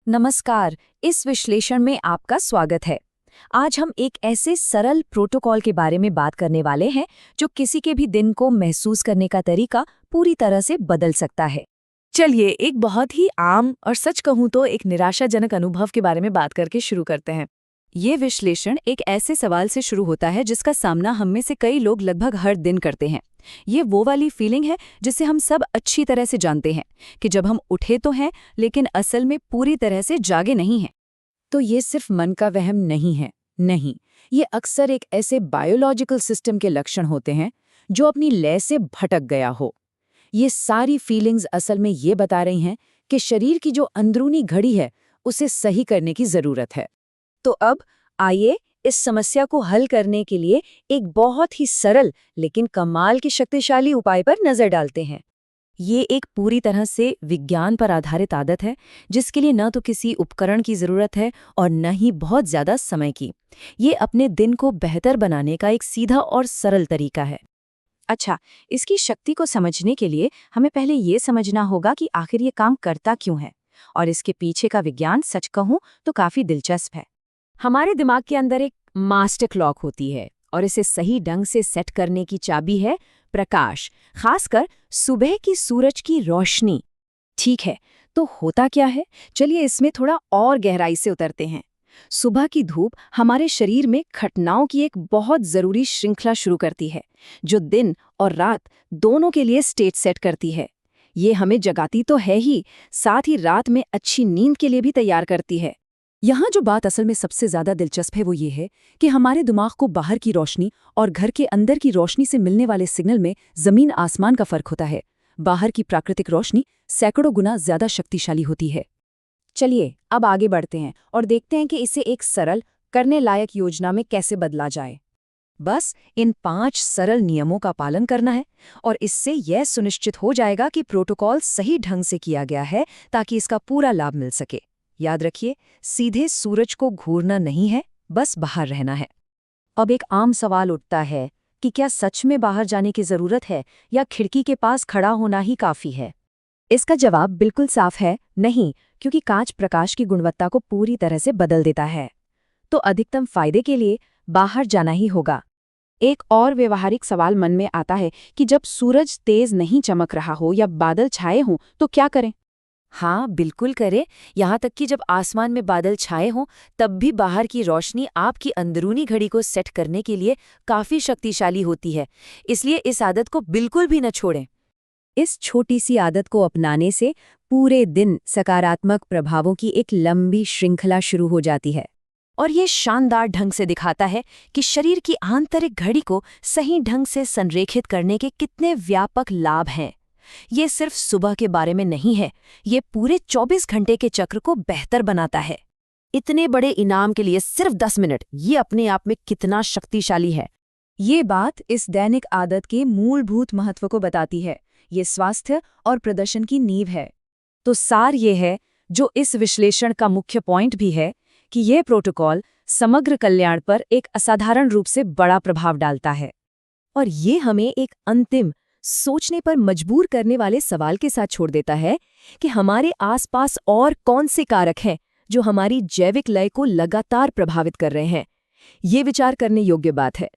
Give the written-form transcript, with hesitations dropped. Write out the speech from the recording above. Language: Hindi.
नमस्कार। इस विश्लेषण में आपका स्वागत है। आज हम एक ऐसे सरल प्रोटोकॉल के बारे में बात करने वाले हैं जो किसी के भी दिन को महसूस करने का तरीका पूरी तरह से बदल सकता है। चलिए एक बहुत ही आम और सच कहूँ तो एक निराशाजनक अनुभव के बारे में बात करके शुरू करते हैं। ये विश्लेषण एक ऐसे सवाल से शुरू होता है जिसका सामना हम में से कई लोग लगभग हर दिन करते हैं। ये वो वाली फीलिंग है जिसे हम सब अच्छी तरह से जानते हैं कि जब हम उठे तो हैं लेकिन असल में पूरी तरह से जागे नहीं हैं। तो ये सिर्फ मन का वहम नहीं है, नहीं, ये अक्सर एक ऐसे बायोलॉजिकल सिस्टम के लक्षण होते हैं जो अपनी लय से भटक गया हो। ये सारी फीलिंग्स असल में ये बता रही हैं कि शरीर की जो अंदरूनी घड़ी है उसे सही करने की जरूरत है। तो अब आइए इस समस्या को हल करने के लिए एक बहुत ही सरल लेकिन कमाल की शक्तिशाली उपाय पर नजर डालते हैं। ये एक पूरी तरह से विज्ञान पर आधारित आदत है जिसके लिए न तो किसी उपकरण की जरूरत है और न ही बहुत ज्यादा समय की। ये अपने दिन को बेहतर बनाने का एक सीधा और सरल तरीका है। अच्छा, इसकी शक्ति को समझने के लिए हमें पहले ये समझना होगा कि आखिर ये काम करता क्यों है, और इसके पीछे का विज्ञान सच कहूं तो काफी दिलचस्प है। हमारे दिमाग के अंदर एक मास्टर क्लॉक होती है और इसे सही ढंग से सेट करने की चाबी है प्रकाश, खासकर सुबह की सूरज की रोशनी। ठीक है, तो होता क्या है, चलिए इसमें थोड़ा और गहराई से उतरते हैं। सुबह की धूप हमारे शरीर में घटनाओं की एक बहुत जरूरी श्रृंखला शुरू करती है जो दिन और रात दोनों के लिए स्टेट सेट करती है। ये हमें जगाती तो है ही, साथ ही रात में अच्छी नींद के लिए भी तैयार करती है। यहाँ जो बात असल में सबसे ज्यादा दिलचस्प है वो ये है कि हमारे दिमाग को बाहर की रोशनी और घर के अंदर की रोशनी से मिलने वाले सिग्नल में जमीन आसमान का फर्क होता है। बाहर की प्राकृतिक रोशनी सैकड़ों गुना ज्यादा शक्तिशाली होती है। चलिए अब आगे बढ़ते हैं और देखते हैं कि इसे एक सरल करने लायक योजना में कैसे बदला जाए। बस इन 5 सरल नियमों का पालन करना है और इससे यह सुनिश्चित हो जाएगा कि प्रोटोकॉल सही ढंग से किया गया है ताकि इसका पूरा लाभ मिल सके। याद रखिए, सीधे सूरज को घूरना नहीं है, बस बाहर रहना है। अब एक आम सवाल उठता है कि क्या सच में बाहर जाने की जरूरत है या खिड़की के पास खड़ा होना ही काफी है? इसका जवाब बिल्कुल साफ है, नहीं, क्योंकि कांच प्रकाश की गुणवत्ता को पूरी तरह से बदल देता है। तो अधिकतम फायदे के लिए बाहर जाना ही होगा। एक और व्यवहारिक सवाल मन में आता है कि जब सूरज तेज नहीं चमक रहा हो या बादल छाए हों तो क्या करें? हाँ, बिल्कुल करें। यहाँ तक कि जब आसमान में बादल छाए हों तब भी बाहर की रोशनी आपकी अंदरूनी घड़ी को सेट करने के लिए काफी शक्तिशाली होती है, इसलिए इस आदत को बिल्कुल भी न छोड़ें। इस छोटी सी आदत को अपनाने से पूरे दिन सकारात्मक प्रभावों की एक लंबी श्रृंखला शुरू हो जाती है और ये शानदार ढंग से दिखाता है कि शरीर की आंतरिक घड़ी को सही ढंग से संरेखित करने के कितने व्यापक लाभ हैं। ये सिर्फ सुबह के बारे में नहीं है, ये पूरे 24 घंटे के चक्र को बेहतर बनाता है। इतने बड़े इनाम के लिए सिर्फ 10 मिनट, ये अपने आप में कितना शक्तिशाली है। ये बात इस दैनिक आदत के मूलभूत महत्व को बताती है। ये स्वास्थ्य और प्रदर्शन की नींव है। तो सार ये है, जो इस विश्लेषण का मुख्य पॉइंट भी है, कि यह प्रोटोकॉल समग्र कल्याण पर एक असाधारण रूप से बड़ा प्रभाव डालता है। और ये हमें एक अंतिम सोचने पर मजबूर करने वाले सवाल के साथ छोड़ देता है कि हमारे आसपास और कौन से कारक हैं जो हमारी जैविक लय को लगातार प्रभावित कर रहे हैं। ये विचार करने योग्य बात है।